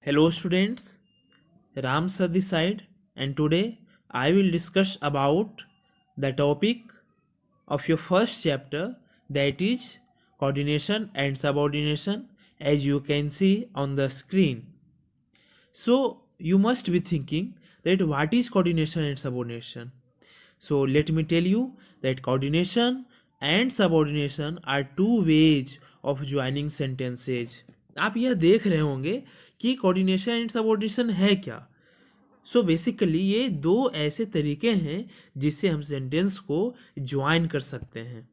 Hello students, Ram sir this side, and today I will discuss about the topic of your first chapter, that is coordination and subordination, as you can see on the screen. So you must be thinking that what is coordination and subordination. So let me tell you that coordination and subordination are two ways of joining sentences. आप यह देख रहे होंगे कि coordination and subordination है क्या. So basically ये दो ऐसे तरीके हैं जिससे हम सेंटेंस को ज्वाइन कर सकते हैं.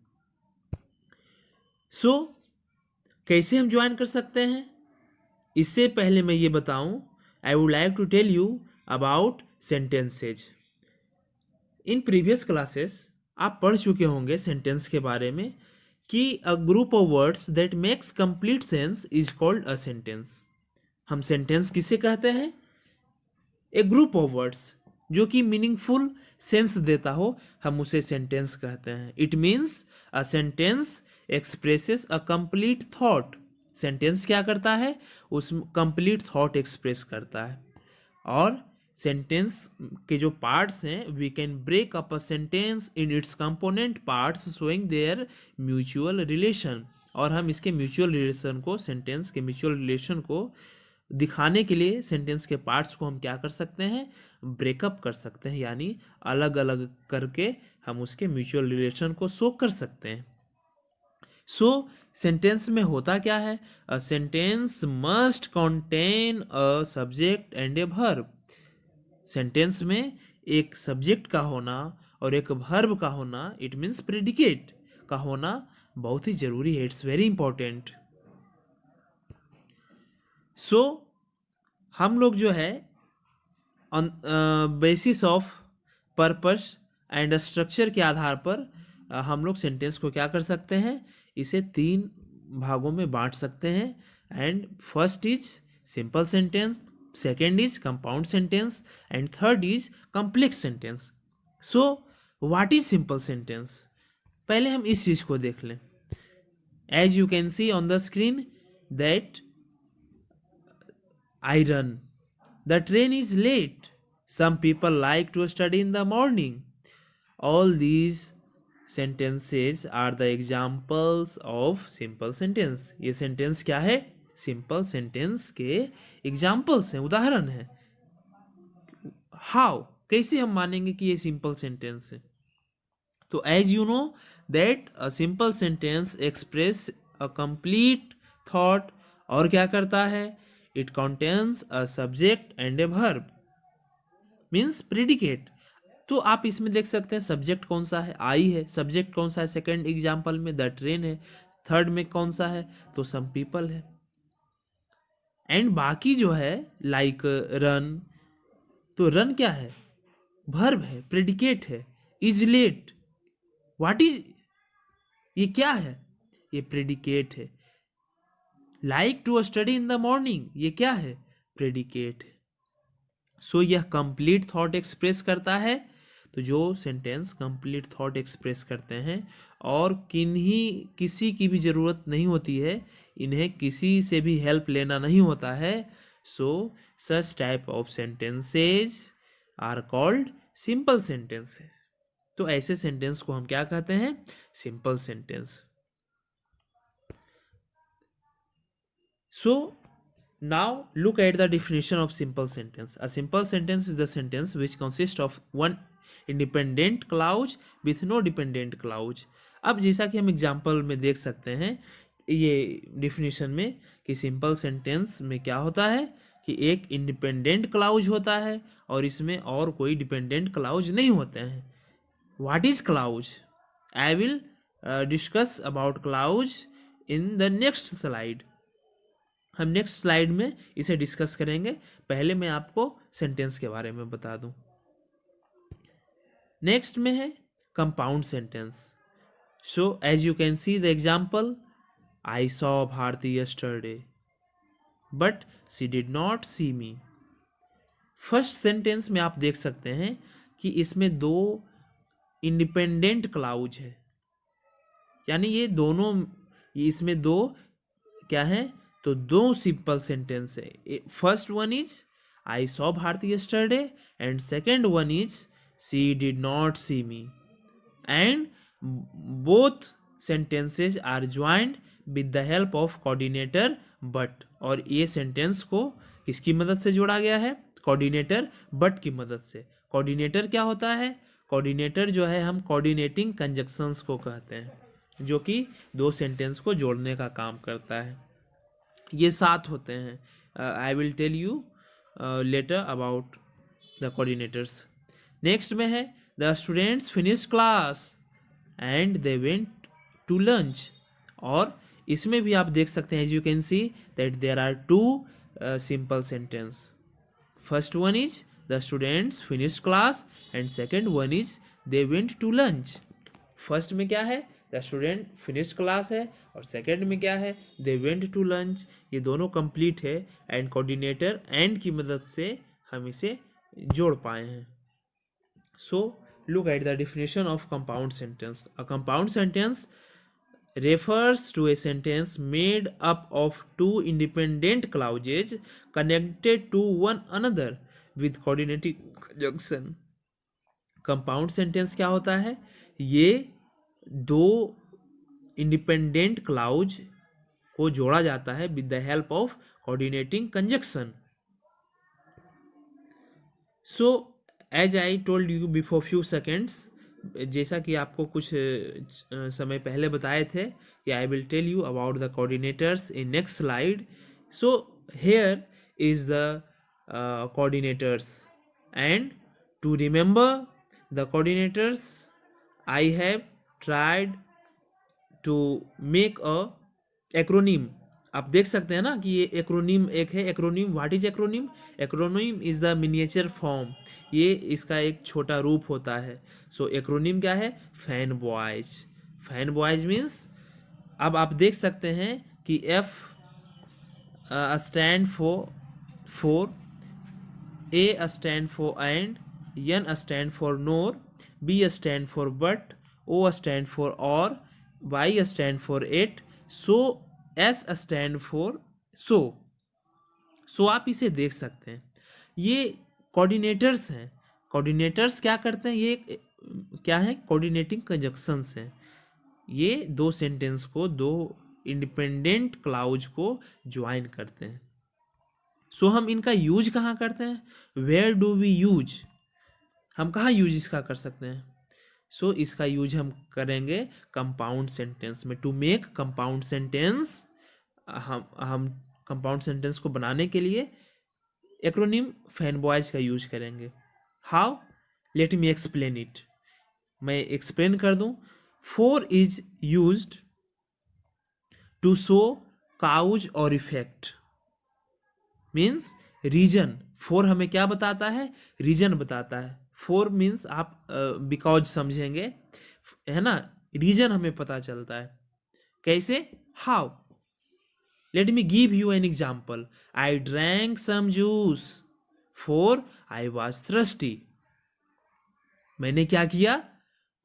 सो कैसे हम ज्वाइन कर सकते हैं, इससे पहले मैं ये बताऊं, I would like to tell you about sentences. In previous classes आप पढ़ चुके होंगे सेंटेंस के बारे में कि a group of words that makes complete sense is called a sentence. हम सेंटेंस किसे कहते हैं? ए ग्रुप ऑफ वर्ड्स जो कि मीनिंगफुल सेंस देता हो, हम उसे सेंटेंस कहते हैं. It means a sentence expresses a complete thought. Sentence क्या करता है? उस कंप्लीट थॉट एक्सप्रेस करता है. और सेंटेंस के जो पार्ट्स हैं, we can break up a sentence in its component parts showing their mutual relation. और हम इसके म्यूचुअल रिलेशन को, सेंटेंस के म्यूचुअल रिलेशन को दिखाने के लिए सेंटेंस के पार्ट्स को हम क्या कर सकते हैं? ब्रेकअप कर सकते हैं, यानी अलग अलग करके हम उसके म्यूचुअल रिलेशन को शो कर सकते हैं. सो सेंटेंस में होता क्या है? A sentence must contain a subject and a verb. Sentence में एक सब्जेक्ट का होना और एक वर्ब का होना, इट मीन्स प्रेडिकेट का होना बहुत ही जरूरी है. It's very important. सो हम लोग जो है on basis of purpose and structure के आधार पर हम लोग सेंटेंस को क्या कर सकते हैं? इसे तीन भागों में बांट सकते हैं. And first is simple sentence, second is compound sentence, and third is complex sentence. So what is simple sentence? पहले हम इस चीज को देख लें. As you can see on the screen that I run. The train is late. Some people like to study in the morning. All these sentences are the examples of simple sentence. ये sentence क्या है? Simple sentence के examples हैं, उदाहरण हैं. How? कैसे हम मानेंगे कि ये simple sentence है? तो as you know that a simple sentence express a complete thought. और क्या करता है? It contains a subject and a verb. Means predicate. तो आप इसमें देख सकते हैं सब्जेक्ट कौन सा है? आई है. सब्जेक्ट कौन सा है? सेकंड एग्जाम्पल में द ट्रेन है. थर्ड में कौन सा है? तो सम पीपल है. एंड बाकी जो है लाइक रन, तो रन क्या है? वर्ब है, प्रेडिकेट है. इज लेट, व्हाट इज, ये क्या है? ये प्रेडिकेट है. Like to study in the morning, ये क्या है? प्रेडिकेट है. सो यह कंप्लीट थॉट एक्सप्रेस करता है. तो जो सेंटेंस कंप्लीट थॉट एक्सप्रेस करते हैं और किसी की भी ज़रूरत नहीं होती है, इन्हें किसी से भी हेल्प लेना नहीं होता है, so such type of sentences are called simple sentences. तो ऐसे सेंटेंस को हम क्या कहते हैं? Simple sentence. So now look at the definition of simple sentence. A simple sentence is the sentence which consists of one independent clause with no dependent clause. अब जैसा कि हम एग्जाम्पल में देख सकते हैं ये डिफिनीशन में कि सिंपल सेंटेंस में क्या होता है कि एक इंडिपेंडेंट क्लाउज होता है और इसमें और कोई डिपेंडेंट क्लाउज नहीं होते हैं. What is clause? I will discuss about clause in the next slide. हम नेक्स्ट स्लाइड में इसे डिस्कस करेंगे. पहले मैं आपको सेंटेंस के बारे में बता दूं. नेक्स्ट में है compound sentence. So as you can see the example, I saw Bharti yesterday but she did not see me. First sentence में आप देख सकते हैं कि इसमें दो इंडिपेंडेंट क्लाउज है, यानी ये दोनों, इसमें दो क्या है? तो दो सिंपल सेंटेंस है. First one is I saw Bharti yesterday and second one is she did not see me. And both sentences are joined with the help of coordinator but. और ये सेंटेंस को किसकी मदद से जोड़ा गया है? कोऑर्डिनेटर बट की मदद से. कोऑर्डिनेटर क्या होता है? कोऑर्डिनेटर जो है हम कोऑर्डिनेटिंग कंजक्शंस को कहते हैं, जो कि दो सेंटेंस को जोड़ने का काम करता है. ये 7 होते हैं. I will tell you later about the coordinators. Next में है the students finish class and they went to lunch. और इसमें भी आप देख सकते हैं, as you can see that there are 2 simple sentence. First one is the students finish class and second one is they went to lunch. First में क्या है? द स्टूडेंट फिनिश क्लास है, और सेकेंड में क्या है? They went to lunch. ये दोनों कंप्लीट है एंड कोऑर्डिनेटर एंड की मदद से हम इसे जोड़ पाए हैं. सो look at the definition of compound sentence. A compound sentence refers to a sentence made up of two independent clauses connected to one another with coordinating conjunction. compound sentence क्या होता है? ये दो independent clause को जोड़ा जाता है with the help of coordinating conjunction. So as I told you before few seconds, जैसा कि आपको कुछ समय पहले बताए थे कि I will tell you about the coordinators in next slide. So here is the coordinators and to remember the coordinators I have tried to make a acronym. आप देख सकते हैं ना कि ये एक्रोनिम एक है. Acronym, what is acronym? Acronym is the miniature form. ये इसका एक छोटा रूप होता है. सो एक्रोनिम क्या है? Fan boys. Fan boys means, अब आप देख सकते हैं कि F stand for, A stand for and, N stand for nor, B stand for but, O stand for or, Y stand for yet, so S stand for so. So आप इसे देख सकते हैं. ये कोऑर्डिनेटर्स हैं. कोऑर्डिनेटर्स क्या करते हैं? ये क्या है? कोऑर्डिनेटिंग कंजक्शंस हैं. ये दो सेंटेंस को, दो इंडिपेंडेंट क्लाउज को ज्वाइन करते हैं. सो हम इनका यूज कहाँ करते हैं? Where do we use? हम कहाँ यूज इसका कर सकते हैं? सो इसका यूज हम करेंगे कंपाउंड सेंटेंस में. टू मेक कंपाउंड सेंटेंस, हम कंपाउंड सेंटेंस को बनाने के लिए एक्रोनिम फैन बॉयज का यूज करेंगे. How? Let me explain it. मैं एक्सप्लेन कर दूं. For is used to show cause और इफेक्ट, मीन्स रीजन. फोर हमें क्या बताता है? रीजन बताता है. फोर मीन्स आप बिकॉज समझेंगे, है ना. रीजन हमें पता चलता है. कैसे? How? Let me give you an example. I drank some juice for I was thirsty. मैंने क्या किया?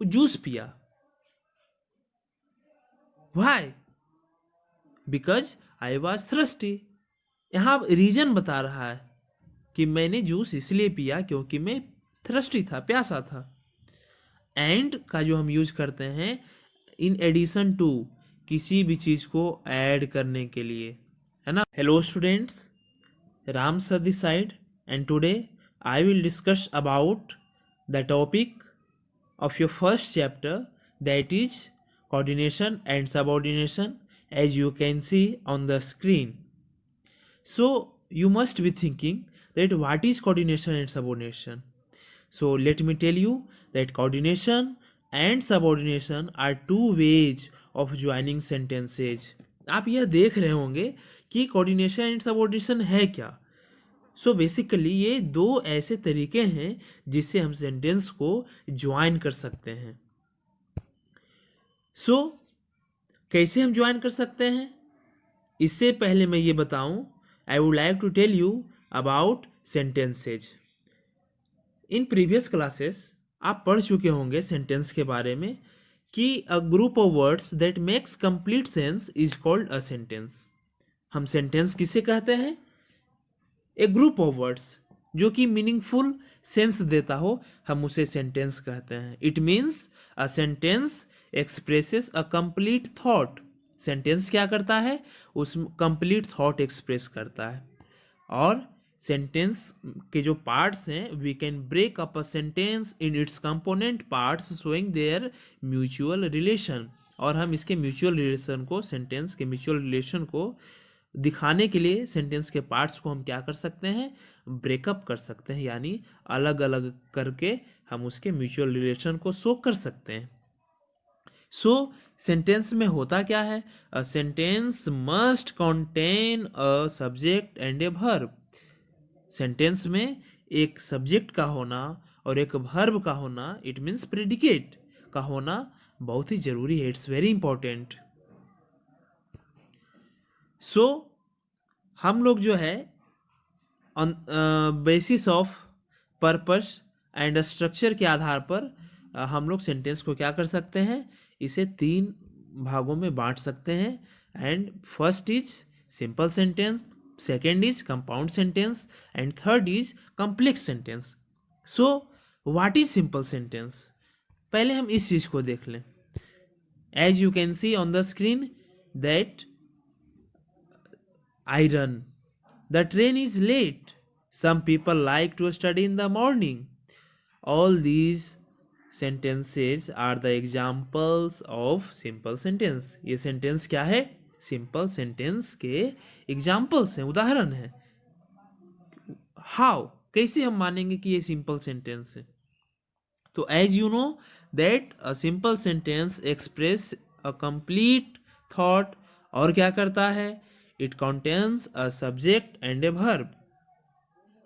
जूस पिया. Why? Because I was thirsty. यहां रीजन बता रहा है कि मैंने जूस इसलिए पिया क्योंकि मैं थ्रस्टी था, प्यासा था. एंड का जो हम यूज करते हैं इन एडिशन टू, किसी भी चीज को ऐड करने के लिए, है ना. Hello students, Ram sir this side and today I will discuss about the topic of your first chapter, that is coordination and subordination, as you can see on the screen. So you must be thinking that what is coordination and subordination. So let me tell you that coordination and subordination are two ways of joining sentences. आप यह देख रहे होंगे कि coordination and subordination है क्या. So basically ये दो ऐसे तरीके हैं जिससे हम सेंटेंस को ज्वाइन कर सकते हैं. सो कैसे हम ज्वाइन कर सकते हैं, इससे पहले मैं ये बताऊं, I would like to tell you about sentences. In previous classes आप पढ़ चुके होंगे सेंटेंस के बारे में कि a group of words that makes complete sense is called a sentence. हम सेंटेंस किसे कहते हैं? ए ग्रुप ऑफ वर्ड्स जो कि मीनिंगफुल सेंस देता हो, हम उसे सेंटेंस कहते हैं. It means a sentence expresses a complete thought. Sentence क्या करता है? उस कंप्लीट थॉट एक्सप्रेस करता है. और सेंटेंस के जो पार्ट्स हैं, we can break up a sentence in its component parts showing their mutual relation. और हम इसके म्यूचुअल रिलेशन को, सेंटेंस के म्यूचुअल रिलेशन को दिखाने के लिए सेंटेंस के पार्ट्स को हम क्या कर सकते हैं? ब्रेकअप कर सकते हैं, यानी अलग अलग करके हम उसके म्यूचुअल रिलेशन को शो कर सकते हैं. सो सेंटेंस में होता क्या है? A sentence must contain a subject and a verb. Sentence में एक सब्जेक्ट का होना और एक वर्ब का होना, इट मीन्स प्रेडिकेट का होना बहुत ही जरूरी है. It's very important. सो हम लोग जो है on basis of purpose and structure के आधार पर हम लोग सेंटेंस को क्या कर सकते हैं? इसे 3 भागों में बांट सकते हैं. And first is simple sentence, second is compound sentence and third is complex sentence. So what is simple sentence? पहले हम इस चीज को देख लें. As you can see on the screen that I run. The train is late. Some people like to study in the morning. All these sentences are the examples of simple sentence. ये sentence क्या है? Simple sentence के examples हैं, उदाहरण हैं. How? कैसे हम मानेंगे कि ये simple sentence है? तो as you know that a simple sentence express a complete thought. और क्या करता है? It contains a subject and a verb.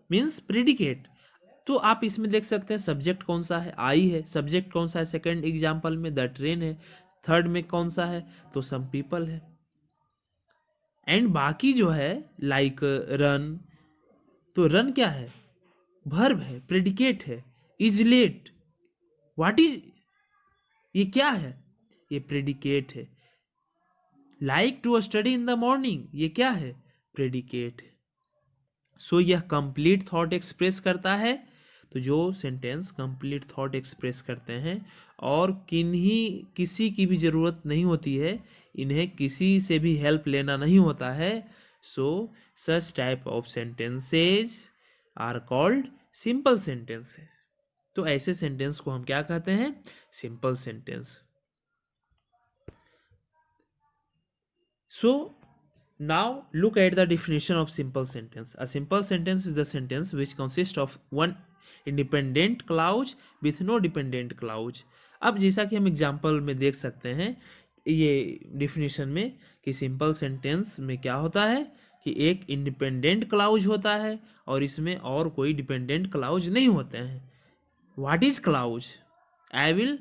Means predicate. तो आप इसमें देख सकते हैं सब्जेक्ट कौन सा है? आई है. सब्जेक्ट कौन सा है? सेकंड एग्जाम्पल में द ट्रेन है. थर्ड में कौन सा है? तो सम पीपल है. एंड बाकी जो है लाइक रन, तो रन क्या है? वर्ब है, प्रेडिकेट है. इज लेट, व्हाट इज, ये क्या है? ये प्रेडिकेट है. Like to study in the morning, ये क्या है? प्रेडिकेट है. सो यह कंप्लीट थॉट एक्सप्रेस करता है. तो जो सेंटेंस कंप्लीट थॉट एक्सप्रेस करते हैं और किसी की भी ज़रूरत नहीं होती है, इन्हें किसी से भी हेल्प लेना नहीं होता है, so such type of sentences are called simple sentences. तो ऐसे सेंटेंस को हम क्या कहते हैं? Simple sentence. So now look at the definition of simple sentence. A simple sentence is the sentence which consists of one independent clause with no dependent clause. अब जैसा कि हम एग्जाम्पल में देख सकते हैं ये डिफिनीशन में कि सिंपल सेंटेंस में क्या होता है कि एक इंडिपेंडेंट क्लाउज होता है और इसमें और कोई डिपेंडेंट क्लाउज नहीं होते हैं. What is clause? I will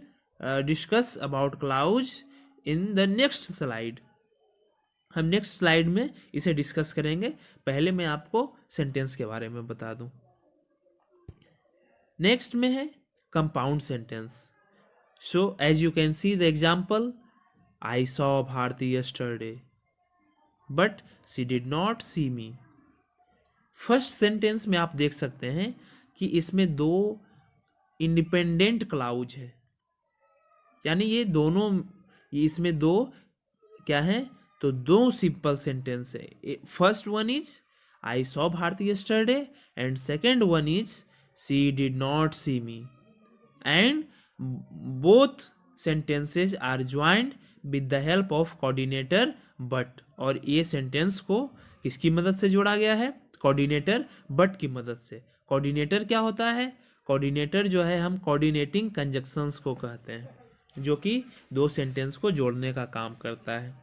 discuss about clause in the next slide. हम नेक्स्ट स्लाइड में इसे डिस्कस करेंगे. पहले मैं आपको सेंटेंस के बारे में बता दूं. नेक्स्ट में है compound sentence. So as you can see the example, I saw Bharti yesterday but she did not see me. First sentence में आप देख सकते हैं कि इसमें 2 इंडिपेंडेंट क्लाउज है, यानी ये दोनों, इसमें 2 क्या है? तो 2 सिंपल सेंटेंस है. First one is I saw Bharti yesterday and second one is she did not see me. And both sentences are joined with the help of coordinator but. और ये सेंटेंस को किसकी मदद से जोड़ा गया है? कोऑर्डिनेटर बट की मदद से. कोऑर्डिनेटर क्या होता है? कोऑर्डिनेटर जो है हम कोऑर्डिनेटिंग कंजक्शंस को कहते हैं, जो कि 2 सेंटेंस को जोड़ने का काम करता है.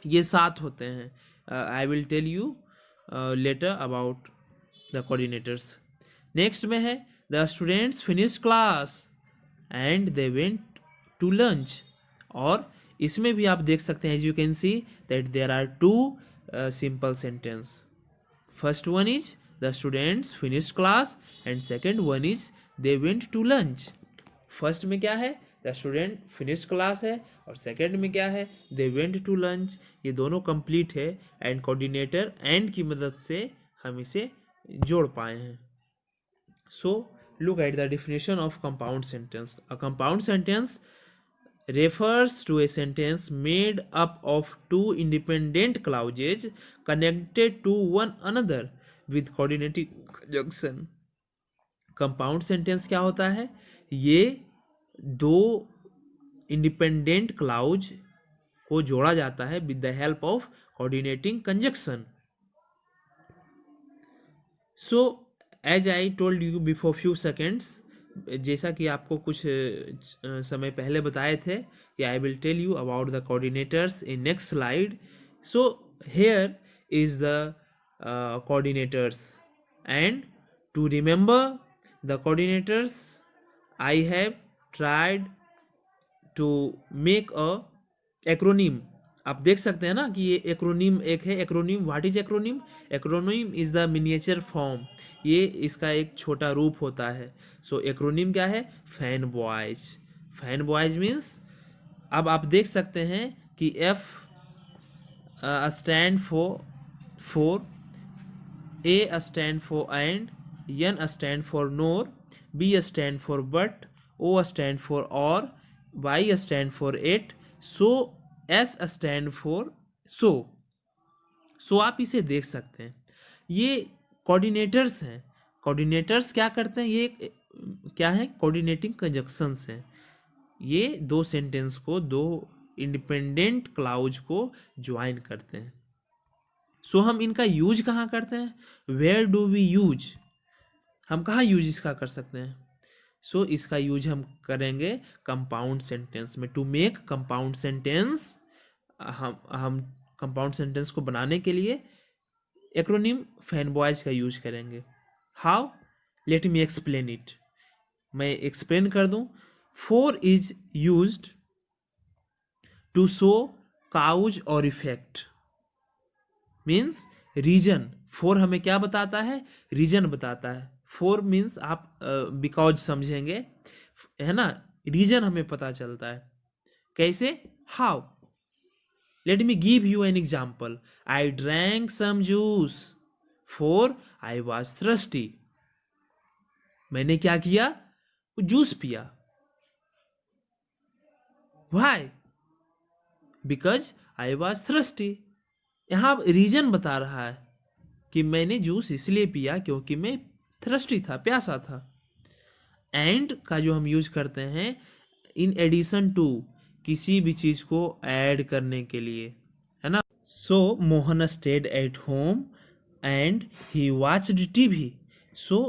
ये 7 होते हैं. I will tell you later about the coordinators. Next में है the students finish class and they went to lunch. और इसमें भी आप देख सकते हैं, as you can see that there are 2 simple sentence. First one is the students finish class and second one is they went to lunch. First में क्या है? द स्टूडेंट फिनिश क्लास है और सेकंड में क्या है, दे वेंट टू लंच। ये दोनों कंप्लीट है एंड कोऑर्डिनेटर एंड की मदद से हम इसे जोड़ पाए हैं। So look at the definition of compound sentence. A compound sentence refers to a sentence made up of two independent clauses connected to one another with coordinating conjunction. Compound sentence क्या होता है, ये दो इंडिपेंडेंट क्लाउज को जोड़ा जाता है with the help of coordinating conjunction. So as I told you before few seconds, जैसा कि आपको कुछ समय पहले बताए थे, I will tell you about the coordinators in next slide. So here is the coordinators and to remember the coordinators I have tried to make a acronym. आप देख सकते हैं ना कि ये एक्रोनिम एक है। Acronym, what is acronym? Acronym is the miniature form, ये इसका एक छोटा रूप होता है। सो एक्रोनिम क्या है? Fan boys. Fan boys means, अब आप देख सकते हैं कि F stand for, A stand for and, N stand for nor, B stand for but, O stand for or, Y stand for it, so S stand for so. So आप इसे देख सकते हैं, ये कोऑर्डिनेटर्स हैं। कोऑर्डिनेटर्स क्या करते हैं? ये क्या है? कोऑर्डिनेटिंग कंजक्शंस हैं। ये दो सेंटेंस को, दो इंडिपेंडेंट क्लाउज को ज्वाइन करते हैं। सो हम इनका यूज कहाँ करते हैं? Where do we use? हम कहाँ यूज इसका कर सकते हैं? सो इसका यूज हम करेंगे कंपाउंड सेंटेंस में। टू मेक कंपाउंड सेंटेंस, हम कंपाउंड सेंटेंस को बनाने के लिए एक्रोनिम फैन बॉयज का यूज करेंगे। How? Let me explain it. मैं एक्सप्लेन कर दूं। For is used to show cause और इफेक्ट, मीन्स रीजन। फोर हमें क्या बताता है? रीजन बताता है। फोर मीन्स आप बिकॉज समझेंगे, है ना? रीजन हमें पता चलता है। कैसे? How? Let me give you an example. I drank some juice for I was thirsty. मैंने क्या किया? जूस पिया। Why? Because I was thirsty. यहाँ रीजन बता रहा है कि मैंने जूस इसलिए पिया क्योंकि मैं थ्रस्टी था, प्यासा था। एंड का जो हम यूज करते हैं इन एडिशन टू, किसी भी चीज को ऐड करने के लिए, है ना? So Mohan stayed at home and he watched TV. So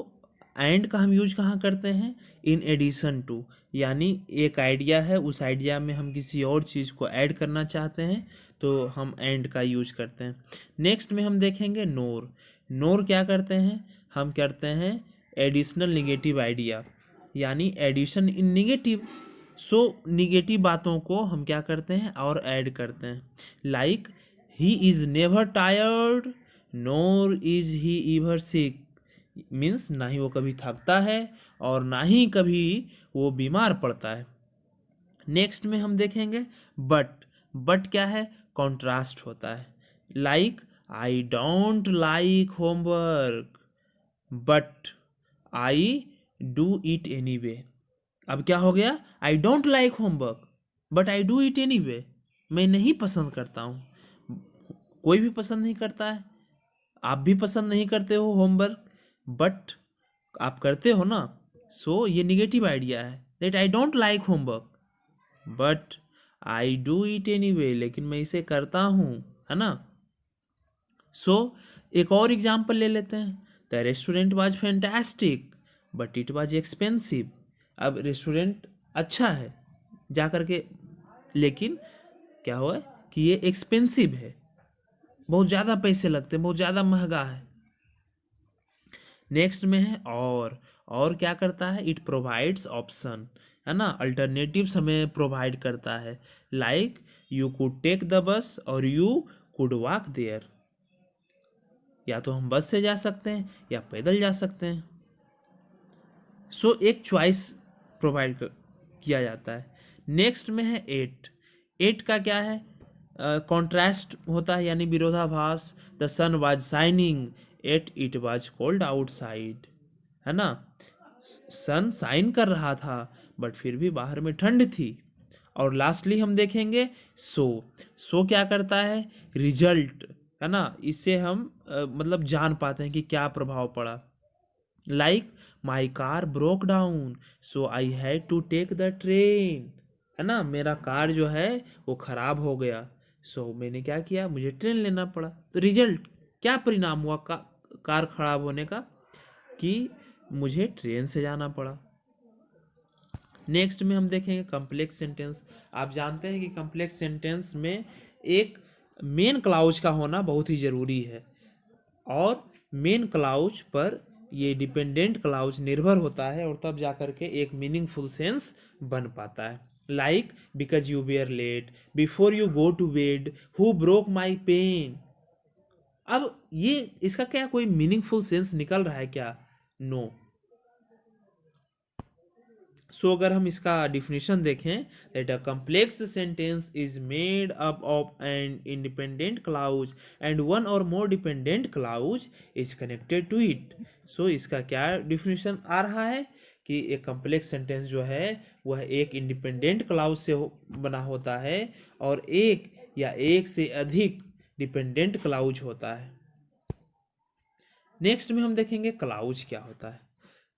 and का हम यूज कहाँ करते हैं? इन एडिशन टू, यानी एक आइडिया है, उस आइडिया में हम किसी और चीज़ को ऐड करना चाहते हैं तो हम एंड का यूज करते हैं। नेक्स्ट में हम देखेंगे नोर। नोर क्या करते हैं? हम करते हैं एडिशनल निगेटिव आइडिया, यानी addition in negative. So negative बातों को हम क्या करते हैं? और ऐड करते हैं। Like he is never tired NOR is he ever sick, means ना ही वो कभी थकता है और ना ही कभी वो बीमार पड़ता है। नेक्स्ट में हम देखेंगे बट। बट क्या है? कॉन्ट्रास्ट होता है। Like I don't like homework but I do it any way. अब क्या हो गया? I don't like homework but I do it any way. मैं नहीं पसंद करता हूँ, कोई भी पसंद नहीं करता है, आप भी पसंद नहीं करते हो होमवर्क, बट आप करते हो ना। सो ये निगेटिव आइडिया है that I don't like homework but I do it anyway, लेकिन मैं इसे करता हूँ, है ना? सो एक और एग्जाम्पल ले लेते हैं। The restaurant was fantastic but it was expensive. अब रेस्टोरेंट अच्छा है जा करके, लेकिन क्या हुआ कि ये एक्सपेंसिव है, बहुत ज़्यादा पैसे लगते हैं, बहुत ज़्यादा महंगा है। नेक्स्ट में है और क्या करता है? इट प्रोवाइड्स ऑप्शन, है ना? अल्टरनेटिव्स हमें प्रोवाइड करता है। Like you could take the bus or you could walk there, या तो हम बस से जा सकते हैं या पैदल जा सकते हैं। सो एक चॉइस प्रोवाइड किया जाता है। नेक्स्ट में है एट। एट का क्या है, कॉन्ट्रास्ट होता है यानी विरोधाभास। The sun was shining at it was cold outside, है ना, सन शाइन कर रहा था बट फिर भी बाहर में ठंड थी। और लास्टली हम देखेंगे सो, सो क्या करता है, रिजल्ट, है ना, इससे हम मतलब जान पाते हैं कि क्या प्रभाव पड़ा। Like my car broke down so I had to take the train, है ना, मेरा कार जो है वो खराब हो गया, सो मैंने क्या किया, मुझे ट्रेन लेना पड़ा। तो रिजल्ट क्या परिणाम हुआ कार खराब होने का, कि मुझे ट्रेन से जाना पड़ा। नेक्स्ट में हम देखेंगे कम्प्लेक्स सेंटेंस। आप जानते हैं कि कम्प्लेक्स सेंटेंस में एक मेन क्लाउज का होना बहुत ही ज़रूरी है, और मेन क्लाउज पर ये डिपेंडेंट क्लाउज निर्भर होता है, और तब जाकर के एक मीनिंगफुल सेंस बन पाता है। Like because you were late, before you go to bed, who broke my pen. अब ये इसका क्या कोई मीनिंगफुल सेंस निकल रहा है क्या? नो। सो अगर हम इसका डिफिनेशन देखें, that a complex sentence is made up of an independent clause and one or more dependent clause is connected to it. So इसका क्या डिफिनेशन आ रहा है कि एक कम्प्लेक्स सेंटेंस जो है वह एक इंडिपेंडेंट क्लाउज से बना होता है, और एक या एक से अधिक डिपेंडेंट क्लाउज होता है। नेक्स्ट में हम देखेंगे क्लाउज क्या होता है।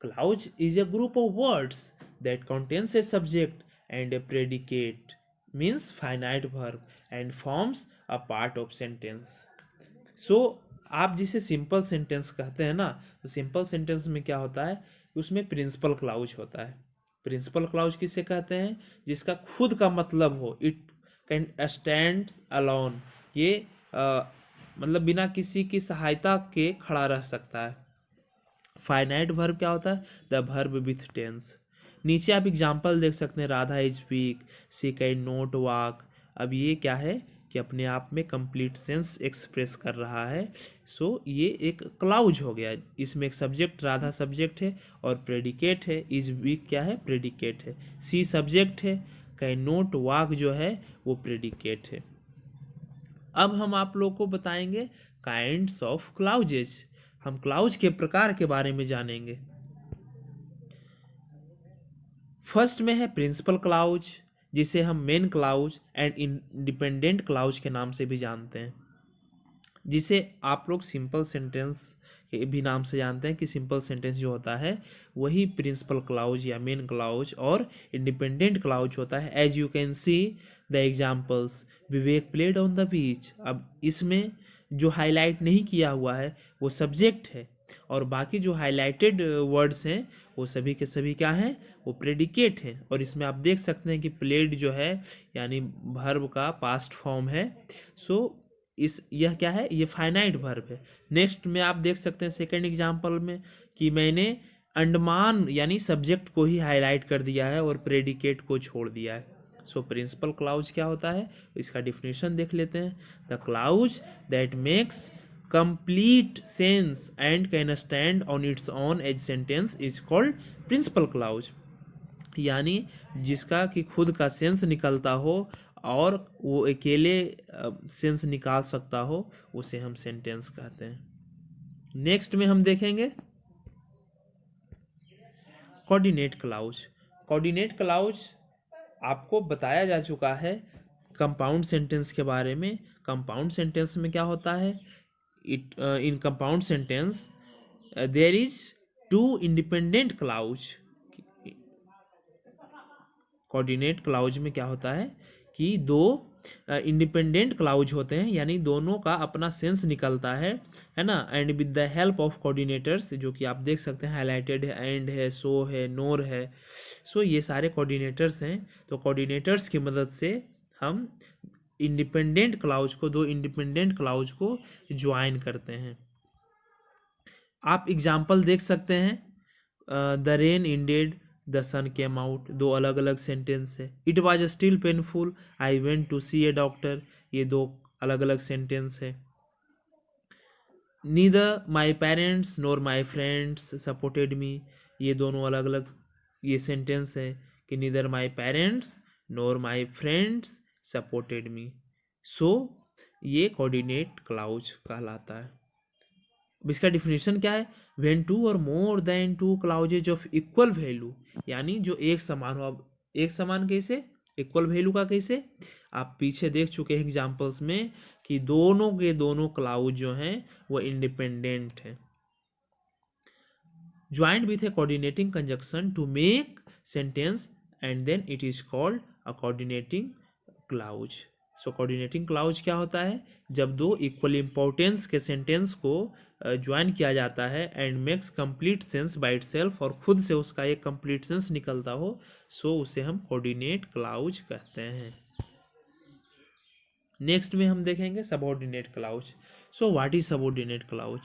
Clause is a group of words that contains a subject and a predicate, means finite verb and forms a part of sentence. So आप जिसे सिंपल सेंटेंस कहते हैं ना, तो सिंपल सेंटेंस में क्या होता है, उसमें प्रिंसिपल क्लाउज होता है। प्रिंसिपल क्लाउज किसे कहते हैं, जिसका खुद का मतलब हो, इट कैन स्टैंड अलोन, ये मतलब बिना किसी की सहायता के खड़ा रह सकता है। फाइनाइट वर्ब क्या होता है, द वर्ब विथ टेंस। नीचे आप एग्जाम्पल देख सकते हैं, Radha is weak, she can not walk. अब ये क्या है कि अपने आप में कंप्लीट सेंस एक्सप्रेस कर रहा है। सो ये एक क्लाउज हो गया, इसमें एक सब्जेक्ट, राधा सब्जेक्ट है और प्रेडिकेट है, इज वीक क्या है, प्रेडिकेट है, सी सब्जेक्ट है, कैन नॉट वॉक जो है वो प्रेडिकेट है। अब हम आप लोग को बताएंगे काइंड्स ऑफ क्लाउजेज। हम क्लाउज के प्रकार के बारे में जानेंगे। फर्स्ट में है प्रिंसिपल क्लाउज, जिसे हम main clause and independent clause के नाम से भी जानते हैं, जिसे आप लोग सिंपल सेंटेंस के भी नाम से जानते हैं कि सिंपल सेंटेंस जो होता है वही प्रिंसिपल क्लाउज या मेन क्लाउज और इंडिपेंडेंट क्लाउज होता है। As you can see the examples, Vivek played on the beach. अब इसमें जो हाईलाइट नहीं किया हुआ है वो सब्जेक्ट है, और बाकी जो हाईलाइटेड वर्ड्स हैं वो सभी के सभी क्या हैं, वो प्रेडिकेट हैं। और इसमें आप देख सकते हैं कि प्लेड जो है यानी वर्ब का पास्ट फॉर्म है। सो यह क्या है, ये फाइनाइट वर्ब है। नेक्स्ट में आप देख सकते हैं सेकंड एग्जांपल में कि मैंने अंडमान यानी सब्जेक्ट को ही हाईलाइट कर दिया है और प्रेडिकेट को छोड़ दिया है। सो प्रिंसिपल क्लाउज क्या होता है, इसका डिफिनेशन देख लेते हैं। The clause that makes complete sense and can stand on its own as sentence is called principal clause। यानी जिसका कि खुद का सेंस निकलता हो और वो अकेले सेंस निकाल सकता हो, उसे हम सेंटेंस कहते हैं। नेक्स्ट में हम देखेंगे कोऑर्डिनेट क्लाउज। कोऑर्डिनेट क्लाउज आपको बताया जा चुका है कंपाउंड सेंटेंस के बारे में। कंपाउंड सेंटेंस में क्या होता है, in compound sentence there is two independent clause। Coordinate clause में क्या होता है कि दो इंडिपेंडेंट क्लाउज होते हैं, यानी दोनों का अपना सेंस निकलता है ना। And with the help of coordinators, जो कि आप देख सकते हैं हाईलाइटेड है, एंड है, सो है, नोर है। सो ये सारे कोऑर्डिनेटर्स हैं। तो कोऑर्डिनेटर्स की मदद से हम इंडिपेंडेंट क्लाउज को, दो इंडिपेंडेंट क्लाउज को ज्वाइन करते हैं। आप एग्जाम्पल देख सकते हैं, the rain ended, the sun came out, दो अलग अलग सेंटेंस है। It was still painful, I went to see a doctor, ये दो अलग अलग सेंटेंस है। Neither my parents nor my friends supported me, ये दोनों अलग अलग ये सेंटेंस है कि neither my parents nor my friends supported me. So ये कोऑर्डिनेट क्लाउज कहलाता है। अब इसका डिफिनेशन क्या है? When two or more than two clauses of equal value, यानी जो एक समान हो। अब एक समान कैसे? इक्वल वैल्यू का कैसे? आप पीछे देख चुके हैं एग्जांपल्स में कि दोनों के दोनों क्लाउज जो हैं वो इंडिपेंडेंट हैं। Joint with a coordinating conjunction to make sentence and then it is called a coordinating clause. So coordinating clause क्या होता है? जब दो इक्वल इंपॉर्टेंस के सेंटेंस को ज्वाइन किया जाता है and makes complete sense by itself, और खुद से उसका एक कंप्लीट सेंस निकलता हो, सो उसे हम कोऑर्डिनेट क्लाउज कहते हैं। नेक्स्ट में हम देखेंगे subordinate clause. So what is subordinate clause?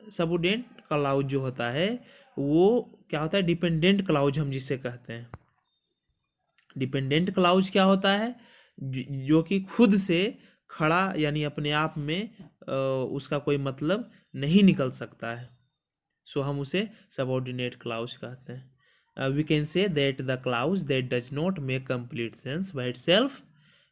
Subordinate clause जो होता है वो क्या होता है? डिपेंडेंट क्लाउज हम जिसे कहते हैं। डिपेंडेंट क्लाउज क्या होता है? जो कि खुद से खड़ा, यानी अपने आप में उसका कोई मतलब नहीं निकल सकता है, सो हम उसे सबऑर्डिनेट क्लाउज कहते हैं। We can say that the clause that does not make complete sense by itself,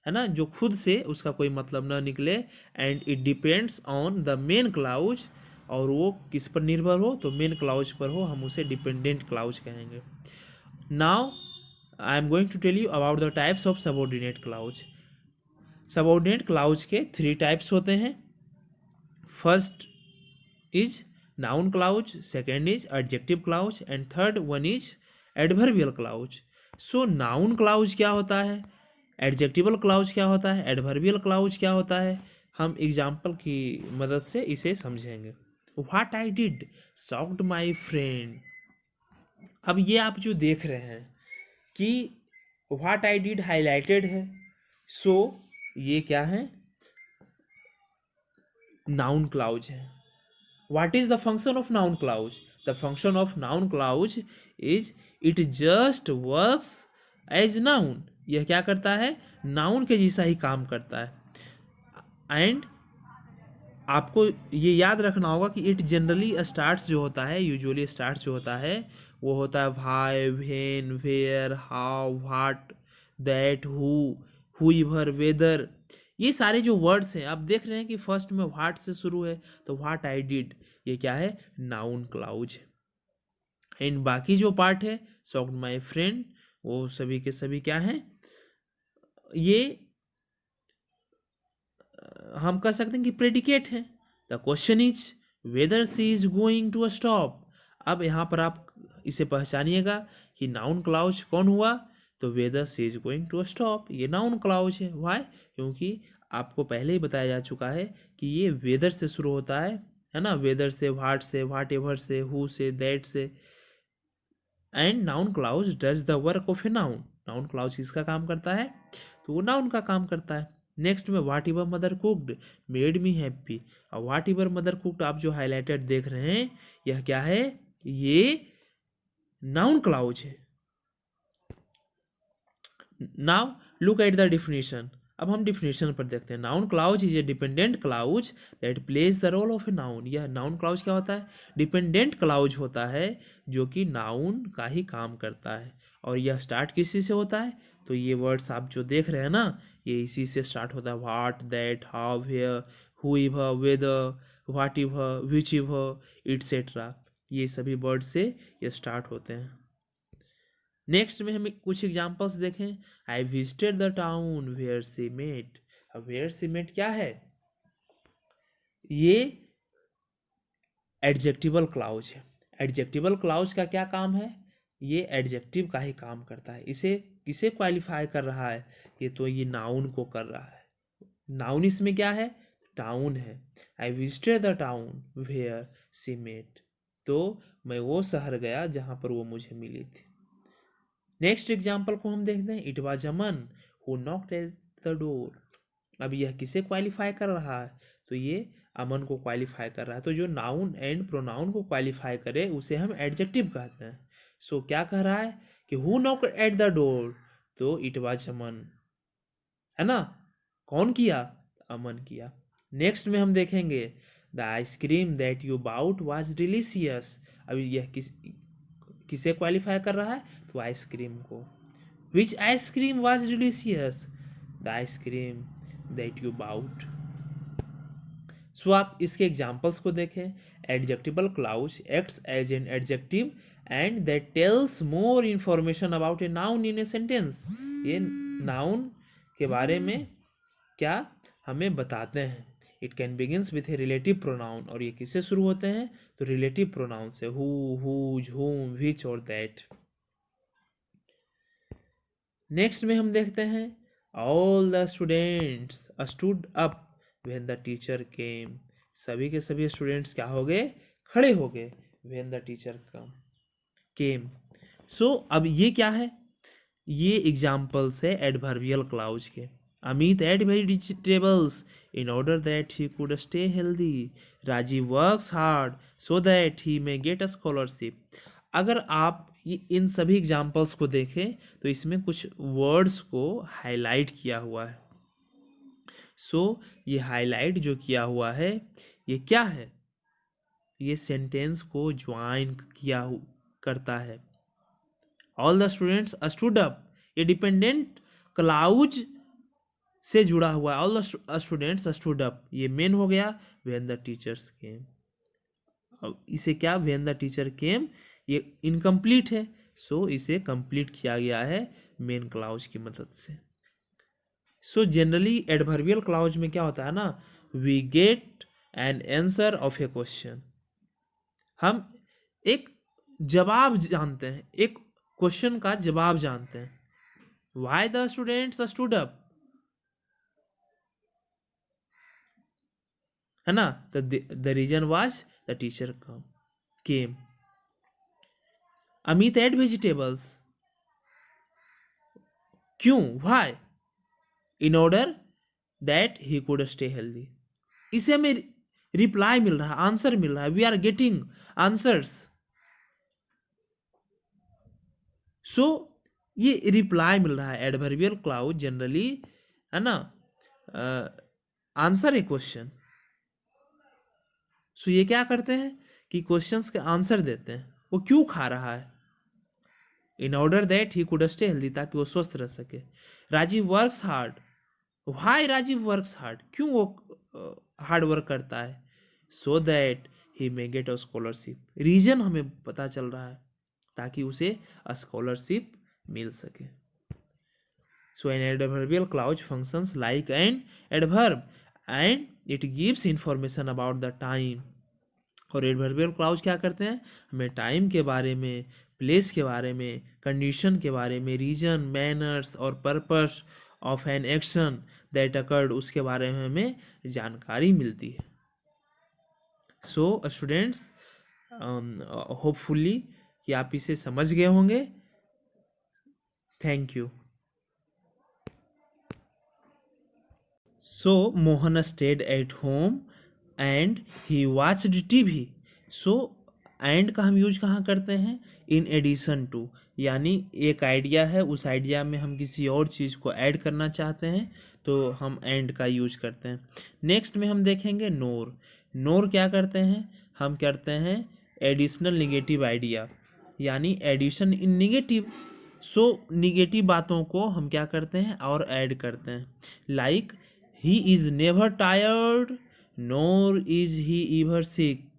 है ना, जो खुद से उसका कोई मतलब ना निकले, and it depends on the main clause, और वो किस पर निर्भर हो? तो मेन क्लाउज पर हो, हम उसे डिपेंडेंट क्लाउज कहेंगे। Now I am going to tell you about the types of subordinate clause. Subordinate clause के 3 टाइप्स होते हैं। First is noun clause, second is adjective clause, and third one is adverbial clause. So noun clause क्या होता है? Adjectival clause क्या होता है? Adverbial clause क्या होता है? हम एग्जाम्पल की मदद से इसे समझेंगे। What I did shocked my friend. अब ये आप जो देख रहे हैं कि व्हाट आई डिड हाईलाइटेड है, सो ये क्या है? नाउन क्लाउज है। What is the function of noun clause? The function of noun clause is it just works as noun. यह क्या करता है? नाउन के जैसा ही काम करता है। एंड आपको ये याद रखना होगा कि इट जनरली स्टार्ट्स जो होता है, यूजुअली स्टार्ट्स जो होता है वो होता है why, when, where, how, what, that, whoever, whether. ये सारे जो वर्ड्स हैं आप देख रहे हैं कि फर्स्ट में व्हाट से शुरू है, तो व्हाट आई डिड, ये क्या है? Noun clause. एंड बाकी जो पार्ट है शॉक्ड माई फ्रेंड, वो सभी के सभी क्या हैं? ये हम कह सकते हैं कि प्रेडिकेट है। The question is whether she is going to stop. अब यहाँ पर आप इसे पहचानिएगा कि नाउन क्लाउज कौन हुआ? तो whether she is going to stop, ये नाउन क्लाउज है। व्हाई? क्योंकि आपको पहले ही बताया जा चुका है कि ये वेदर से शुरू होता है ना, वेदर से, व्हाट से, व्हाट एवर से, हु से, दैट से। And noun clause does the work of a noun. Noun clause किसका काम करता है? तो वो नाउन का काम करता है। नेक्स्ट में what ever mother cooked made me happy. और व्हाट एवर मदर कुक्ड आप जो हाईलाइटेड देख रहे हैं, यह क्या है? ये नाउन क्लाउज है। Now look at the definition. अब हम डिफिनेशन पर देखते हैं। Noun clause is a dependent clause that plays the role of a noun. यह नाउन क्लाउज क्या होता है? डिपेंडेंट क्लाउज होता है जो कि नाउन का ही काम करता है। और यह स्टार्ट किसी से होता है? तो ये वर्ड्स आप जो देख रहे हैं ना, ये इसी से स्टार्ट होता है। What, that, how, where, whoever, whether, whatever, whichever, et cetera, ये सभी वर्ड से ये स्टार्ट होते हैं। नेक्स्ट में हम कुछ एग्जांपल्स देखें। I visited the town where she met. अब वेयर शी मेट क्या है? ये एडजेक्टिवल क्लाउज है। एडजेक्टिवल क्लाउज का क्या काम है? ये एडजेक्टिव का ही काम करता है। इसे किसे क्वालिफाई कर रहा है? ये नाउन को कर रहा है। नाउन इसमें क्या है? टाउन है। I visited the town where she met, तो मैं वो शहर गया जहां पर वो मुझे मिली थी। नेक्स्ट एग्जाम्पल को हम देखते हैं। It was Aman who knocked at the door. अब यह किसे क्वालिफाई कर रहा है? तो ये अमन को क्वालिफाई कर रहा है। तो जो नाउन एंड प्रोनाउन को क्वालिफाई करे उसे हम एडजेक्टिव कहते हैं। सो क्या कह रहा है कि who knocked at the door, तो इट वाज अमन, है ना। कौन किया? अमन किया। नेक्स्ट में हम देखेंगे the ice cream that you bought was delicious. अब यह किसे क्वालिफाई कर रहा है? तो आइसक्रीम को। Which ice cream was delicious, the ice cream that you bought. So आप इसके एग्जाम्पल्स को देखें। Adjectival clause acts as an adjective and that tells more information about a noun in a sentence. ये नाउन के बारे में क्या हमें बताते हैं। It can begins with a relative pronoun, और ये किससे शुरू होते हैं, तो रिलेटिव प्रोनाउन से, हु, हुज, हुम, विच और दैट। नेक्स्ट में हम देखते हैं all the students stood up when the teacher केम। सभी के सभी स्टूडेंट्स क्या हो गए, खड़े हो गए, व्हेन द टीचर केम। सो अब ये क्या है, ये एग्जाम्पल्स है एडवर्बियल क्लाउज के। Amit ate vegetables in order that he could stay healthy. Rajiv works hard so that he may get a scholarship. अगर आप इन सभी एग्जाम्पल्स को देखें तो इसमें कुछ वर्ड्स को हाईलाइट किया हुआ है। सो ये हाईलाइट जो किया हुआ है ये क्या है, ये सेंटेंस को ज्वाइन करता है। All the students stood up, ये डिपेंडेंट क्लाउज से जुड़ा हुआ है। All the students stood up, ये मेन हो गया। व्हेन द टीचर्स केम, अब इसे क्या, व्हेन द टीचर केम ये इनकम्प्लीट है, सो इसे कंप्लीट किया गया है मेन क्लाउज की मदद से। सो जनरली एडवर्बियल क्लाउज में क्या होता है ना, we get an answer of a question, हम एक जवाब जानते हैं, एक क्वेश्चन का जवाब जानते हैं। Why the students stood up, है ना, the reason was the teacher came. Amit ate vegetables, क्यों, why, in order that he could stay healthy. इसे हमें रिप्लाई मिल रहा है, आंसर मिल रहा है, वी आर गेटिंग आंसर्स। सो ये रिप्लाई मिल रहा है। एडवर्बियल क्लाउज जनरली, है ना, आंसर ए क्वेश्चन। सो ये क्या करते हैं कि क्वेश्चंस के आंसर देते हैं, वो क्यों खा रहा है, in order that he could stay healthy, ताकि वो स्वस्थ रह सके। Rajiv works hard, why Rajiv works hard, क्यों वो हार्ड वर्क करता है, so that he may get a scholarship, reason हमें पता चल रहा है, ताकि उसे स्कॉलरशिप मिल सके। So an adverbial clause functions like an adverb and it gives information about the time. और एडवर्बियल क्लाउज क्या करते हैं, हमें टाइम के बारे में, प्लेस के बारे में, कंडीशन के बारे में, रीजन, मैनर्स और purpose of an action that occurred, उसके बारे में हमें जानकारी मिलती है। सो स्टूडेंट्स, होपफुली कि आप इसे समझ गए होंगे। Thank you. So Mohan stayed at home and he watched TV. So and का हम यूज कहाँ करते हैं, इन एडिशन टू, यानी एक आइडिया है, उस आइडिया में हम किसी और चीज़ को ऐड करना चाहते हैं तो हम एंड का यूज करते हैं। नेक्स्ट में हम देखेंगे नोर। नोर क्या करते हैं, हम करते हैं एडिशनल निगेटिव आइडिया, यानी addition in negative. So negative बातों को हम क्या करते हैं और ऐड करते हैं। Like he is never tired NOR is he ever sick,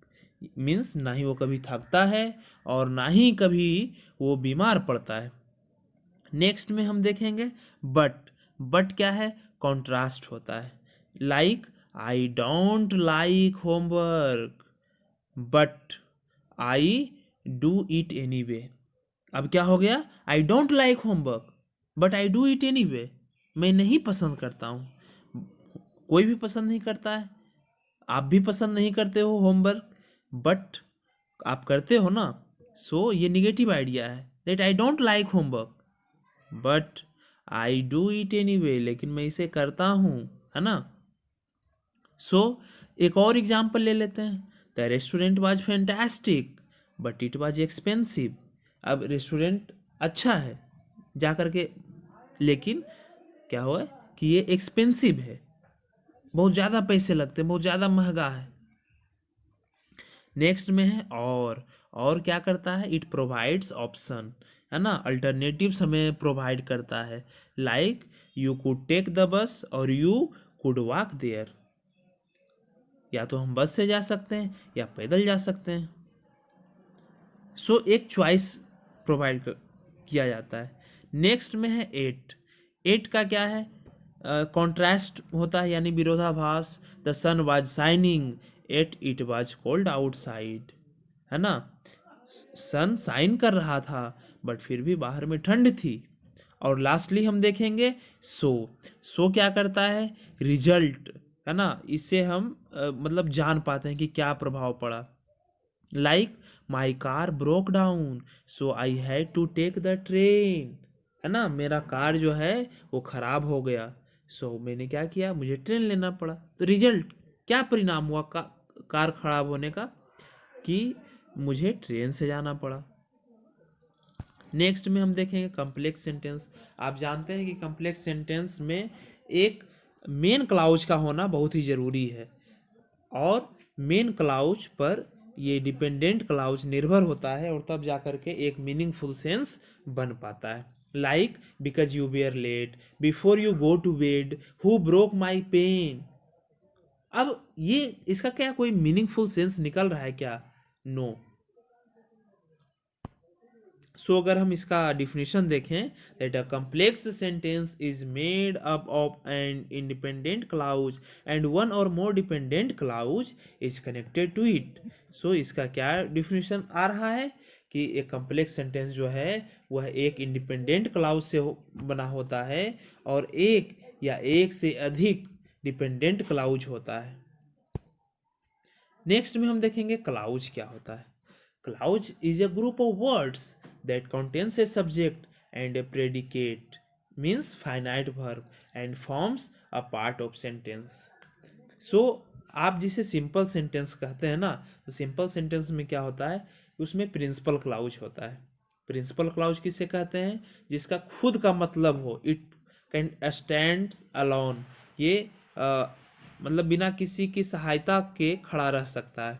means ना ही वो कभी थकता है और ना ही कभी वो बीमार पड़ता है। नेक्स्ट में हम देखेंगे बट। बट क्या है, कॉन्ट्रास्ट होता है। Like I don't like homework but I do it anyway. अब क्या हो गया, I don't like homework but I do it anyway, मैं नहीं पसंद करता हूँ, कोई भी पसंद नहीं करता है, आप भी पसंद नहीं करते हो होमवर्क, बट आप करते हो ना। सो ये निगेटिव आइडिया है, that I don't like homework but I do it anyway, लेकिन मैं इसे करता हूँ, है ना। सो एक और एग्जाम्पल ले लेते हैं। The restaurant was fantastic but it was expensive. अब रेस्टोरेंट अच्छा है जा करके, लेकिन क्या हुआ कि ये एक्सपेंसिव है, बहुत ज़्यादा पैसे लगते हैं, बहुत ज़्यादा महंगा है। नेक्स्ट में है और क्या करता है, इट प्रोवाइड्स ऑप्शन, है ना, अल्टरनेटिव्स हमें प्रोवाइड करता है, like you could take the bus or you could walk there, या तो हम बस से जा सकते हैं या पैदल जा सकते हैं। सो एक चॉइस प्रोवाइड किया जाता है। नेक्स्ट में है एट। एट का क्या है, कॉन्ट्रास्ट होता है यानी विरोधाभास। The sun was shining at it was cold outside, है ना, सन शाइन कर रहा था बट फिर भी बाहर में ठंड थी। और लास्टली हम देखेंगे सो। सो क्या करता है, रिजल्ट, है ना, इससे हम मतलब जान पाते हैं कि क्या प्रभाव पड़ा। Like my car broke down so I had to take the train, है ना, मेरा कार जो है वो खराब हो गया, सो मैंने क्या किया, मुझे ट्रेन लेना पड़ा। तो रिजल्ट क्या परिणाम हुआ कार खराब होने का, कि मुझे ट्रेन से जाना पड़ा। नेक्स्ट में हम देखेंगे कम्प्लेक्स सेंटेंस। आप जानते हैं कि कम्प्लेक्स सेंटेंस में एक मेन क्लाउज का होना बहुत ही ज़रूरी है, और मेन क्लाउज पर ये डिपेंडेंट क्लाउज निर्भर होता है, और तब जा कर के एक मीनिंगफुल सेंस बन पाता है। Like because you were late, before you go to bed, who broke my pen. अब ये इसका क्या कोई मीनिंगफुल सेंस निकल रहा है क्या? नो। सो अगर हम इसका डिफिनेशन देखें, that a complex sentence is made up of an independent clause and one or more dependent clause is connected to it. So इसका क्या डिफिनेशन आ रहा है कि एक कम्प्लेक्स सेंटेंस जो है वह एक इंडिपेंडेंट क्लाउज से बना होता है और एक या एक से अधिक डिपेंडेंट क्लाउज होता है। नेक्स्ट में हम देखेंगे क्लाउज क्या होता है। Clause is a group of words that contains a subject and a predicate, means finite verb and forms a part of sentence. So आप जिसे सिंपल सेंटेंस कहते हैं ना, तो सिंपल सेंटेंस में क्या होता है, उसमें प्रिंसिपल क्लाउज होता है। प्रिंसिपल क्लाउज किसे कहते हैं, जिसका खुद का मतलब हो, इट कैन स्टैंड अलोन, ये मतलब बिना किसी की सहायता के खड़ा रह सकता है।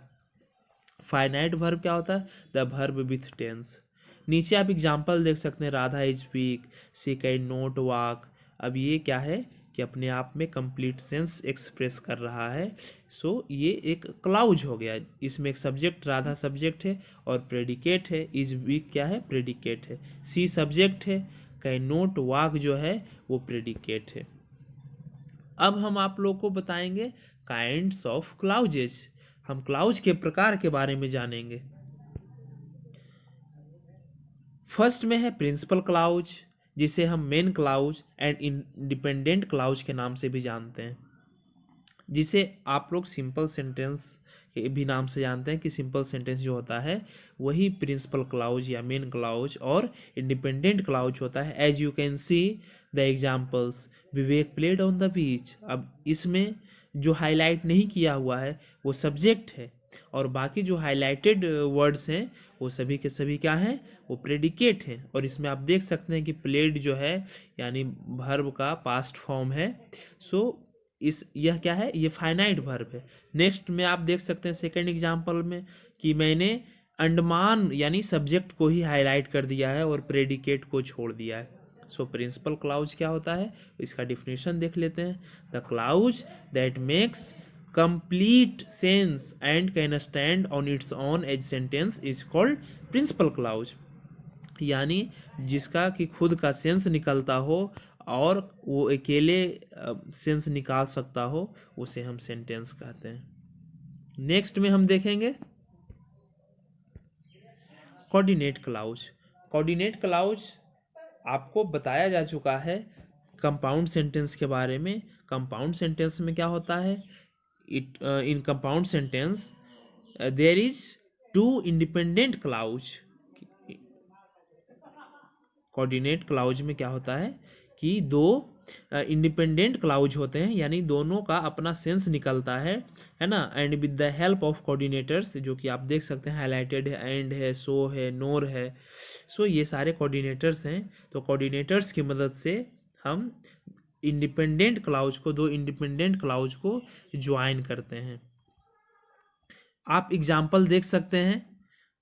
फाइनाइट वर्ब क्या होता है, द वर्ब विथ टेंस। नीचे आप एग्जाम्पल देख सकते हैं, Radha is weak, she can not walk. अब ये क्या है कि अपने आप में कंप्लीट सेंस एक्सप्रेस कर रहा है। सो ये एक क्लाउज हो गया, इसमें एक सब्जेक्ट राधा सब्जेक्ट है और प्रेडिकेट है, इज वीक क्या है, प्रेडिकेट है, सी सब्जेक्ट है, कैन नोट वॉक जो है वो प्रेडिकेट है। अब हम आप लोग को बताएंगे काइंड्स ऑफ क्लाउजेज, हम क्लाउज के प्रकार के बारे में जानेंगे। फर्स्ट में है प्रिंसिपल क्लाउज, जिसे हम main clause and independent clause के नाम से भी जानते हैं, जिसे आप लोग सिंपल सेंटेंस के भी नाम से जानते हैं कि सिंपल सेंटेंस जो होता है वही प्रिंसिपल क्लाउज या मेन क्लाउज और इंडिपेंडेंट क्लाउज होता है। As you can see the examples, Vivek played on the beach. अब इसमें जो हाईलाइट नहीं किया हुआ है वो सब्जेक्ट है, और बाकी जो हाईलाइटेड वर्ड्स हैं वो सभी के सभी क्या हैं, वो प्रेडिकेट हैं। और इसमें आप देख सकते हैं कि प्लेड जो है यानी वर्ब का पास्ट फॉर्म है। सो यह क्या है, ये फाइनाइट वर्ब है। नेक्स्ट में आप देख सकते हैं सेकंड एग्जांपल में कि मैंने अंडमान यानी सब्जेक्ट को ही हाईलाइट कर दिया है और प्रेडिकेट को छोड़ दिया है। सो प्रिंसिपल क्लाउज क्या होता है, इसका डिफिनेशन देख लेते हैं। The clause that makes complete sense and can stand on its own as sentence is called principal clause। यानी जिसका कि खुद का सेंस निकलता हो और वो अकेले सेंस निकाल सकता हो, उसे हम सेंटेंस कहते हैं। नेक्स्ट में हम देखेंगे कोऑर्डिनेट क्लाउज। कोऑर्डिनेट क्लाउज आपको बताया जा चुका है कंपाउंड सेंटेंस के बारे में। कंपाउंड सेंटेंस में क्या होता है, in compound sentence there is two independent clause। Coordinate clause में क्या होता है कि दो इंडिपेंडेंट क्लाउज होते हैं, यानी दोनों का अपना सेंस निकलता है ना। And with the help of coordinators, जो कि आप देख सकते हैं हाईलाइटेड है, एंड है, सो है, नोर है। सो ये सारे कोऑर्डिनेटर्स हैं। तो कोऑर्डिनेटर्स की मदद से हम इंडिपेंडेंट क्लाउज को, दो इंडिपेंडेंट क्लाउज को ज्वाइन करते हैं। आप एग्जाम्पल देख सकते हैं,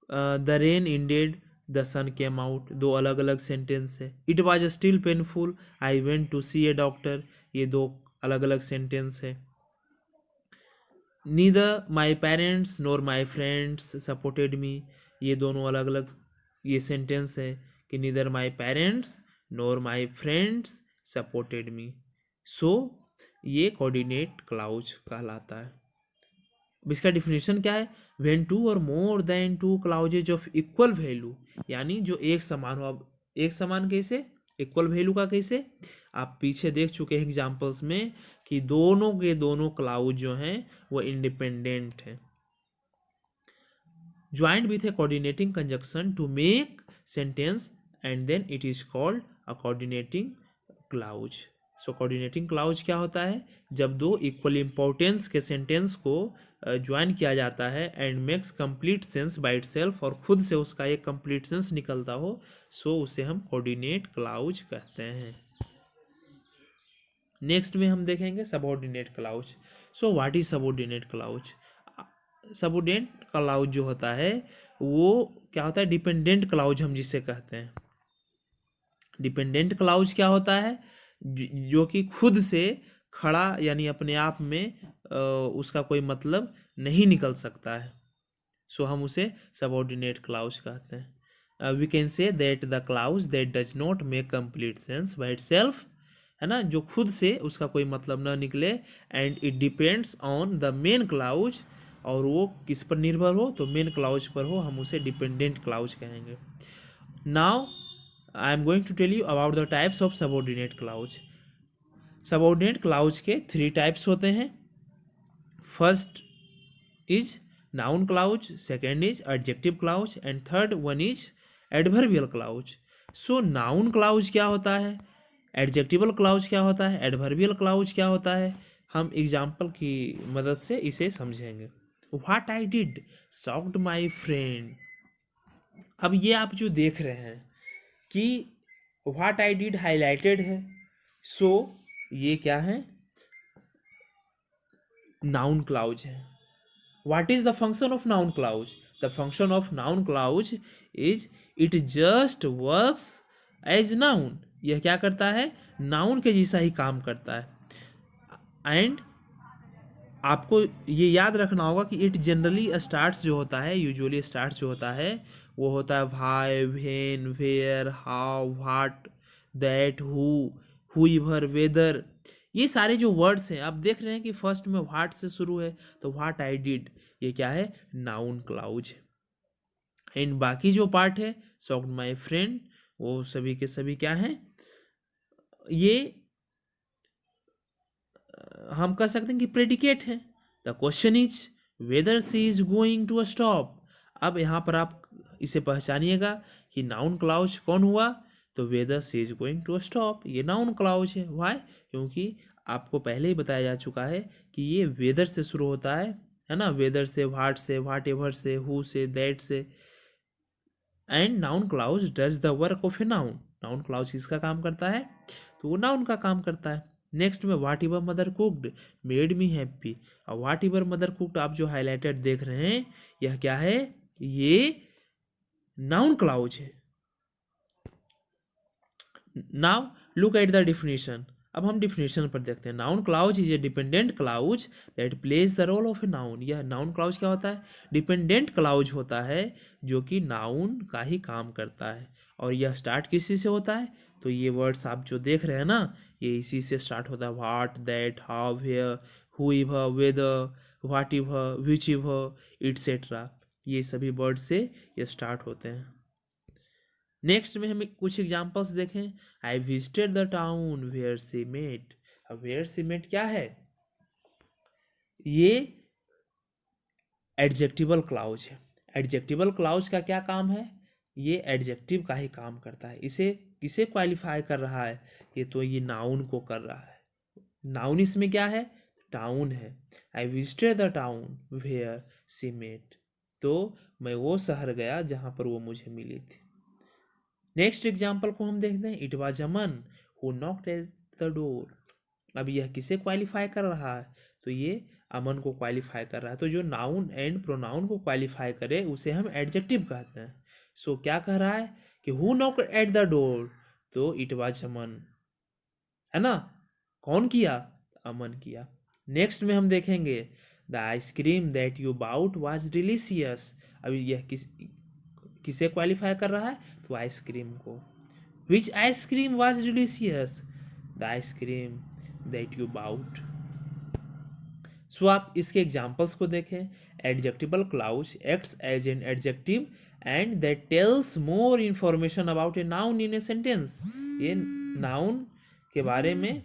the rain ended the sun came out, दो अलग अलग सेंटेंस है। It was still painful, I went to see a doctor, ये दो अलग अलग सेंटेंस है। Neither my parents nor my friends supported me, ये दोनों अलग अलग ये सेंटेंस है कि neither my parents nor my friends supported me. So ये कोऑर्डिनेट क्लाउज कहलाता है। अब इसका डिफिनेशन क्या है? When two or more than two clauses of equal value, यानी जो एक समान हो। अब एक समान कैसे? इक्वल वैल्यू का कैसे? आप पीछे देख चुके हैं एग्जांपल्स में कि दोनों के दोनों क्लाउज जो हैं वो इंडिपेंडेंट हैं। Joint with a coordinating conjunction to make sentence and then it is called a coordinating clause. So coordinating clause क्या होता है? जब दो इक्वल इंपॉर्टेंस के सेंटेंस को ज्वाइन किया जाता है and makes complete sense by itself, और खुद से उसका एक कंप्लीट सेंस निकलता हो, सो उसे हम कोऑर्डिनेट क्लाउज कहते हैं। नेक्स्ट में हम देखेंगे subordinate clause. So what is subordinate clause? Subordinate clause जो होता है वो क्या होता है? डिपेंडेंट क्लाउज हम जिसे कहते हैं। डिपेंडेंट क्लाउज क्या होता है? जो कि खुद से खड़ा यानी अपने आप में उसका कोई मतलब नहीं निकल सकता है, सो हम उसे सबऑर्डिनेट क्लाउज कहते हैं। We can say that the clause that does not make complete sense by itself, है ना, जो खुद से उसका कोई मतलब न निकले, and it depends on the main clause, और वो किस पर निर्भर हो? तो मेन क्लाउज पर हो, हम उसे डिपेंडेंट क्लाउज कहेंगे। Now I am going to tell you about the types of subordinate clause. Subordinate clause के 3 टाइप्स होते हैं। First is noun clause, second is adjective clause, and third one is adverbial clause. So noun clause क्या होता है? Adjectival clause क्या होता है? Adverbial clause क्या होता है? हम एग्जाम्पल की मदद से इसे समझेंगे। What I did shocked my friend. अब ये आप जो देख रहे हैं कि व्हाट आई डिड हाईलाइटेड है, सो ये क्या है? नाउन क्लाउज है। What is the function of noun clause? The function of noun clause is it just works as noun. यह क्या करता है? नाउन के जैसा ही काम करता है। एंड आपको ये याद रखना होगा कि इट जनरली स्टार्ट्स जो होता है, यूजुअली स्टार्ट्स जो होता है वो होता है why, when, where, how, what, that, whoever, whether. ये सारे जो वर्ड्स हैं आप देख रहे हैं कि फर्स्ट में व्हाट से शुरू है, तो व्हाट आई डिड ये क्या है? नाउन क्लाउज है। एंड बाकी जो पार्ट है शॉक्ड माई फ्रेंड, वो सभी के सभी क्या हैं? ये हम कह सकते हैं कि प्रेडिकेट है। The question is whether she is going to stop. अब यहाँ पर आप इसे पहचानिएगा कि नाउन क्लाउज कौन हुआ? तो whether she is going to stop, ये नाउन क्लाउज है। व्हाई? क्योंकि आपको पहले ही बताया जा चुका है कि ये वेदर से शुरू होता है ना, वेदर से, व्हाट से, व्हाट एवर से, हु से, दैट से। And noun clause does the work of a noun. Noun clause किसका काम करता है? तो वो नाउन का काम करता है। नेक्स्ट में what ever mother cooked made me happy. और व्हाट एवर मदर कुक्ड आप जो हाईलाइटेड देख रहे हैं यह क्या है? ये नाउन क्लाउज है। Now look at the definition. अब हम डिफिनेशन पर देखते हैं। Noun clause is a dependent clause that plays the role of a noun. यह नाउन क्लाउज क्या होता है? डिपेंडेंट क्लाउज होता है जो कि नाउन का ही काम करता है। और यह स्टार्ट किसी से होता है? तो ये वर्ड्स आप जो देख रहे हैं ना, ये इसी से स्टार्ट होता है। What, that, how, where, whoever, whether, whatever, whichever, et cetera, ये सभी वर्ड से ये स्टार्ट होते हैं। नेक्स्ट में हम कुछ एग्जांपल्स देखें। I visited the town where she met. अब वेयर शी मेट क्या है? ये एडजेक्टिवल क्लाउज है। एडजेक्टिवल क्लाउज का क्या काम है? ये एडजेक्टिव का ही काम करता है। इसे किसे क्वालिफाई कर रहा है? ये तो ये नाउन को कर रहा है। नाउन इसमें क्या है? टाउन है। I visited the town where she met, तो मैं वो शहर गया जहां पर वो मुझे मिली थी। नेक्स्ट एग्जाम्पल को हम देखते हैं। It was Aman who knocked at the door. अब यह किसे क्वालिफाई कर रहा है? तो ये अमन को क्वालिफाई कर रहा है। तो जो नाउन एंड प्रोनाउन को क्वालिफाई करे उसे हम एडजेक्टिव कहते हैं। सो क्या कह रहा है कि who knock at the door, तो इट वाज अमन, है ना, कौन किया, अमन किया। नेक्स्ट में हम देखेंगे the ice cream that you bought was delicious. अभी यह किसे क्वालिफाई कर रहा है, तो आइसक्रीम को। Which ice cream was delicious, the ice cream that you bought. So आप इसके एग्जाम्पल्स को देखें। Adjectival clause acts as an adjective and that tells more information about a noun in a sentence. ये नाउन के बारे में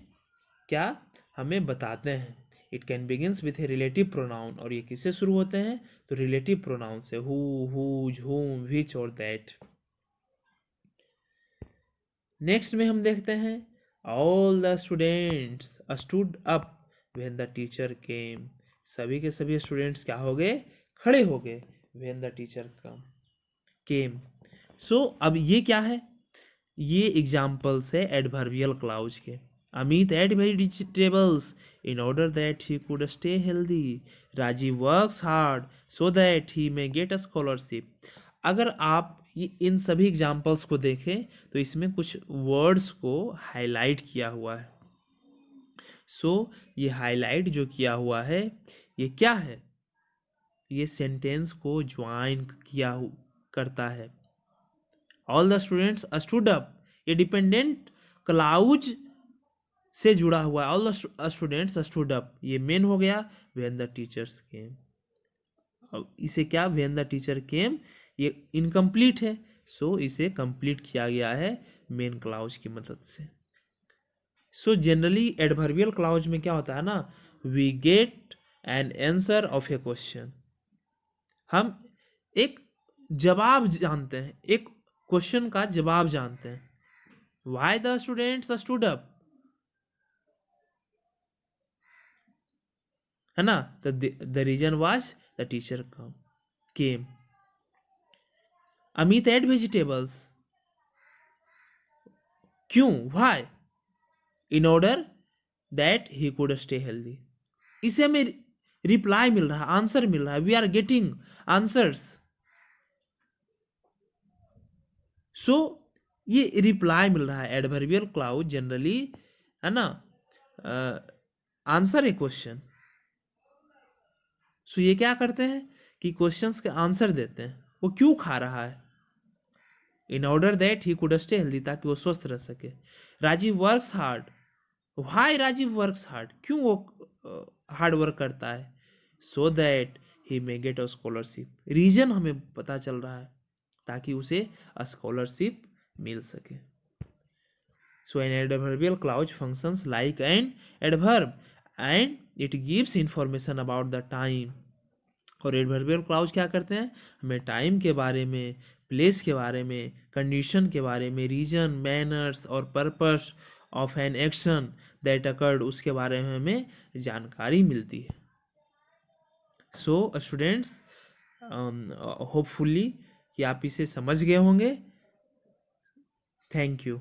क्या हमें बताते हैं। It can begins with a relative pronoun, और ये किससे शुरू होते हैं, तो रिलेटिव प्रोनाउन से, हु, हुज, हुम, विच और दैट। नेक्स्ट में हम देखते हैं all the students stood up when the teacher केम। सभी के सभी स्टूडेंट्स क्या हो गए, खड़े हो गए, व्हेन द टीचर केम। सो अब ये क्या है, ये एग्जाम्पल्स है एडवर्बियल क्लाउज के। Amit ate vegetables in order that he could stay healthy. Rajiv works hard so that he may get a scholarship. अगर आप इन सभी एग्जाम्पल्स को देखें तो इसमें कुछ वर्ड्स को हाईलाइट किया हुआ है। सो ये हाईलाइट जो किया हुआ है ये क्या है, ये सेंटेंस को ज्वाइन करता है। All the students stood up, ये डिपेंडेंट क्लाउज से जुड़ा हुआ है। All the students stood up, ये मेन हो गया। व्हेन द टीचर्स केम, अब इसे क्या, व्हेन द टीचर केम ये इनकम्प्लीट है, सो इसे कंप्लीट किया गया है मेन क्लाउज की मदद से। सो जनरली एडवर्बियल क्लाउज में क्या होता है ना, we get an answer of a question. हम एक जवाब जानते हैं, एक क्वेश्चन का जवाब जानते हैं। Why the students stood up, है ना, the reason was the teacher came. Amit ate vegetables, क्यों, why, in order that he could stay healthy. इसे हमें रिप्लाई मिल रहा है, आंसर मिल रहा है, वी आर गेटिंग आंसर्स। सो ये रिप्लाई मिल रहा है। एडवर्बियल क्लाउज जनरली, है ना, आंसर ए क्वेश्चन। सो ये क्या करते हैं कि क्वेश्चंस के आंसर देते हैं, वो क्यों खा रहा है, in order that he could stay healthy, ताकि वो स्वस्थ रह सके। Rajiv works hard, why Rajiv works hard, क्यों वो हार्ड वर्क करता है, so that he may get a scholarship, reason हमें पता चल रहा है, ताकि उसे स्कॉलरशिप मिल सके। So an adverbial clause functions like an adverb and it gives information about the time. और एडवर्बियल क्लाउज क्या करते हैं, हमें टाइम के बारे में, प्लेस के बारे में, कंडीशन के बारे में, रीजन, मैनर्स और purpose of an action that occurred, उसके बारे में हमें जानकारी मिलती है। सो स्टूडेंट्स, होपफुली कि आप इसे समझ गए होंगे। Thank you.